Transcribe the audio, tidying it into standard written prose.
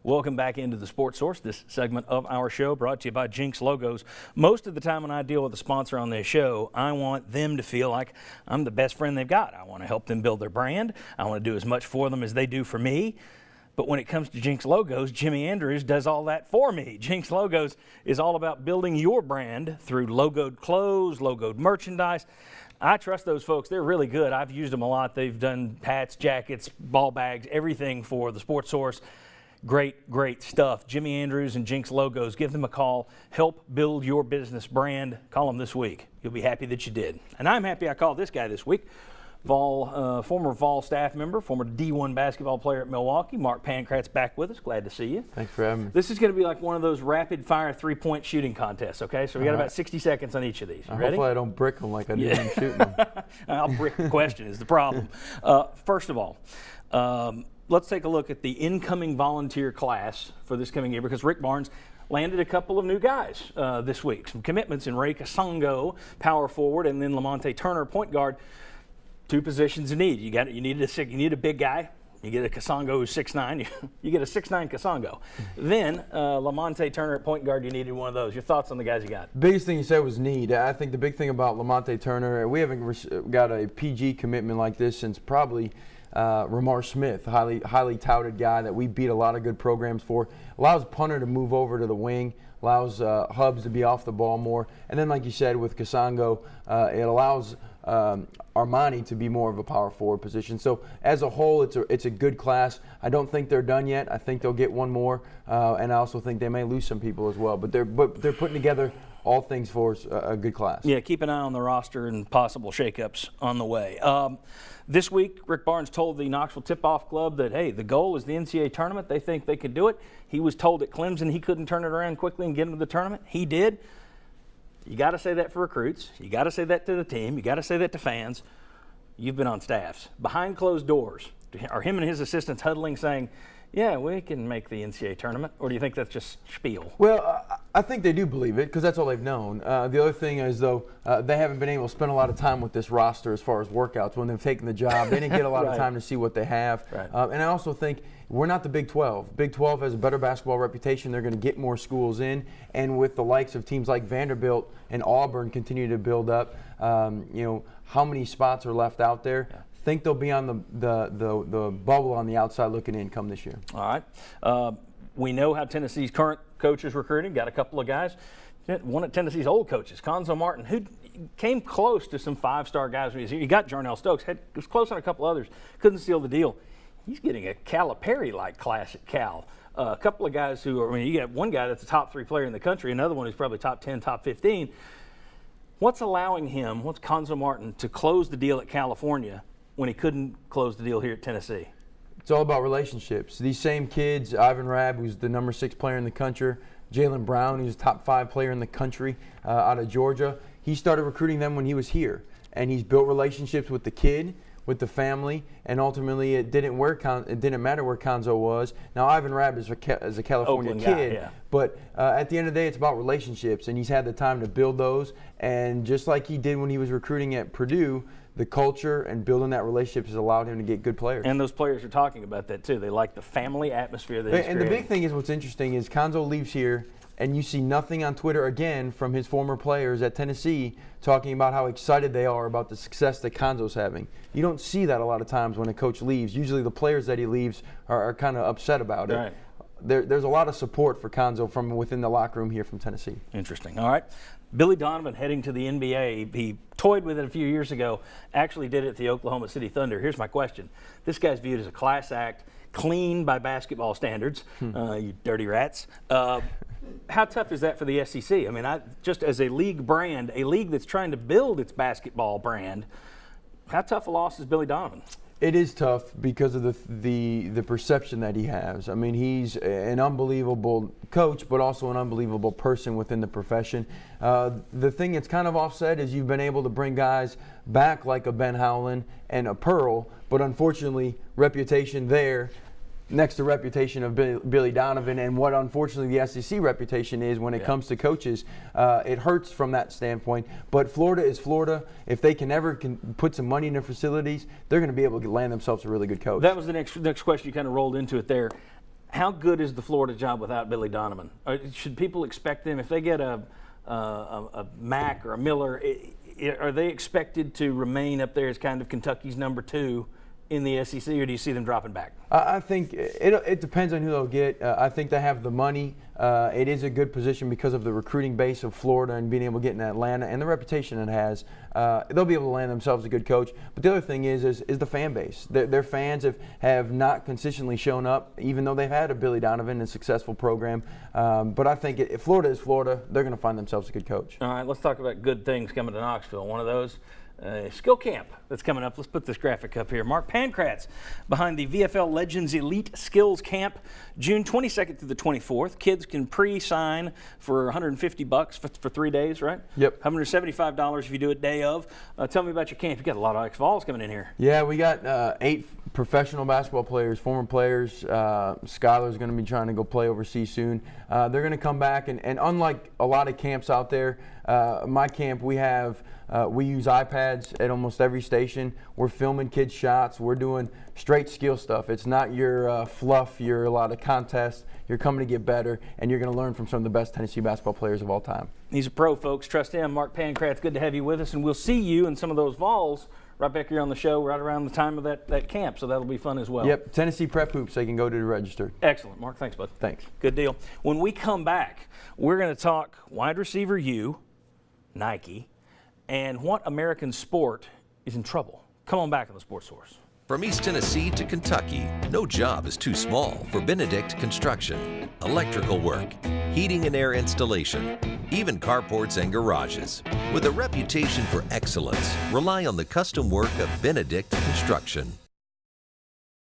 Welcome back into the Sports Source. This segment of our show brought to you by Jinx Logos. Most of the time when I deal with a sponsor on this show, I want them to feel like I'm the best friend they've got. I want to help them build their brand. I want to do as much for them as they do for me. But when it comes to Jinx Logos, Jimmy Andrews does all that for me. Jinx Logos is all about building your brand through logoed clothes, logoed merchandise. I trust those folks. They're really good. I've used them a lot. They've done hats, jackets, ball bags, everything for the Sports Source. Great stuff. Jimmy Andrews and Jinx Logos. Give them a call. Help build your business brand. Call them this week. You'll be happy that you did. And I'm happy I called this guy this week. Former Vol staff member, former D1 basketball player at Milwaukee. Mark Pankratz back with us. Glad to see you. Thanks for having me. This is going to be like one of those rapid-fire three-point shooting contests, okay? So we got about 60 seconds on each of these. Ready? Hopefully I don't brick them like I did in shooting them. I'll brick the question is the problem. First of all, let's take a look at the incoming volunteer class for this coming year because Rick Barnes landed a couple of new guys this week. Some commitments in Ray Kasongo, power forward, and then Lamonte Turner, point guard. Two positions in need. You need a big guy. You get a Kasongo who's 6'9". You get a 6'9" Kasongo. Then Lamonte Turner at point guard. You needed one of those. Your thoughts on the guys you got? Biggest thing you said was need. I think the big thing about Lamonte Turner, we haven't got a PG commitment like this since probably Ramar Smith, highly touted guy that we beat a lot of good programs for. Allows punter to move over to the wing. Allows hubs to be off the ball more. And then, like you said, with Kasongo, it allows Armani to be more of a power forward position. So as a whole, it's a good class. I don't think they're done yet. I think they'll get one more, and I also think they may lose some people as well. But they're putting together all things for a good class. Yeah, keep an eye on the roster and possible shakeups on the way. This week, Rick Barnes told the Knoxville Tip-Off Club that, hey, the goal is the NCAA tournament. They think they could do it. He was told at Clemson he couldn't turn it around quickly and get into the tournament. He did. You got to say that for recruits. You got to say that to the team. You got to say that to fans. You've been on staffs. Behind closed doors, are him and his assistants huddling saying, yeah, we can make the NCAA tournament? Or do you think that's just spiel? Well, I think they do believe it because that's all they've known. The other thing is, though, they haven't been able to spend a lot of time with this roster as far as workouts. When they've taken the job, they didn't get a lot of time to see what they have. Right. And I also think we're not the Big 12. Big 12 has a better basketball reputation. They're going to get more schools in. And with the likes of teams like Vanderbilt and Auburn continue to build up, how many spots are left out there? Yeah. Think they'll be on the bubble on the outside looking in come this year. All right. We know how Tennessee's current coach is recruiting. Got a couple of guys. One of Tennessee's old coaches, Conzo Martin, who came close to some five-star guys when he was here. You got Jarnell Stokes. Was close on a couple others. Couldn't seal the deal. He's getting a Calipari-like class at Cal. A couple of guys you got one guy that's a top 3 player in the country, another one who's probably top 10, top 15. What's Conzo Martin to close the deal at California when he couldn't close the deal here at Tennessee? It's all about relationships. These same kids, Ivan Rabb, who's the number 6 player in the country, Jaylen Brown, who's a top 5 player in the country out of Georgia, he started recruiting them when he was here. And he's built relationships with the kid, with the family, and ultimately it didn't matter where Conzo was. Now Ivan Rabb is a California Oakland kid, guy, yeah. But at the end of the day, it's about relationships, and he's had the time to build those. And just like he did when he was recruiting at Purdue, the culture and building that relationship has allowed him to get good players. And those players are talking about that too. They like the family atmosphere that he's creating. And the big thing is what's interesting is Conzo leaves here, and you see nothing on Twitter again from his former players at Tennessee talking about how excited they are about the success that Conzo's having. You don't see that a lot of times when a coach leaves. Usually the players that he leaves are kind of upset about it. Right. There's a lot of support for Conzo from within the locker room here from Tennessee. Interesting. All right. Billy Donovan heading to the NBA. He toyed with it a few years ago, actually did it at the Oklahoma City Thunder. Here's my question. This guy's viewed as a class act, clean by basketball standards, you dirty rats. How tough is that for the SEC? I mean, just as a league brand, a league that's trying to build its basketball brand, how tough a loss is Billy Donovan? It is tough because of the perception that he has. I mean, he's an unbelievable coach, but also an unbelievable person within the profession. The thing that's kind of offset is you've been able to bring guys back like a Ben Howland and a Pearl, but unfortunately, reputation there next to reputation of Billy Donovan, and what unfortunately the SEC reputation is when it comes to coaches. It hurts from that standpoint. But Florida is Florida. If they can put some money in their facilities, they're going to be able to land themselves a really good coach. That was the next question. You kind of rolled into it there. How good is the Florida job without Billy Donovan? Should people expect them, if they get a Mack or a Miller, are they expected to remain up there as kind of Kentucky's number 2 in the SEC, or do you see them dropping back? I think it depends on who they'll get. I think they have the money. It is a good position because of the recruiting base of Florida and being able to get in Atlanta and the reputation it has. They'll be able to land themselves a good coach. But the other thing is the fan base. Their fans have not consistently shown up, even though they've had a Billy Donovan and a successful program. But I think if Florida is Florida, they're going to find themselves a good coach. All right, let's talk about good things coming to Knoxville. One of those, skill camp that's coming up. Let's put this graphic up here. Mark Pankratz behind the VFL Legends Elite Skills Camp, June 22nd through the 24th. Kids can pre-sign for $150 for 3 days, right? Yep. $175 if you do it day of. Tell me about your camp. You got a lot of ex-Vols coming in here. Yeah, we got 8 professional basketball players, former players. Skylar's going to be trying to go play overseas soon. They're going to come back, and unlike a lot of camps out there, my camp, we use iPads at almost every station. We're filming kids' shots. We're doing straight skill stuff. It's not your fluff, a lot of contests. You're coming to get better, and you're going to learn from some of the best Tennessee basketball players of all time. He's a pro, folks. Trust him. Mark Pankratz, good to have you with us, and we'll see you and some of those Vols right back here on the show right around the time of that camp, so that'll be fun as well. Yep, Tennessee Prep Hoops, they can go to the register. Excellent. Mark, thanks, bud. Thanks. Good deal. When we come back, we're going to talk wide receiver U, Nike, and what American sport is in trouble. Come on back on the Sports Source. From East Tennessee to Kentucky, no job is too small for Benedict Construction. Electrical work, heating and air installation, even carports and garages. With a reputation for excellence, rely on the custom work of Benedict Construction.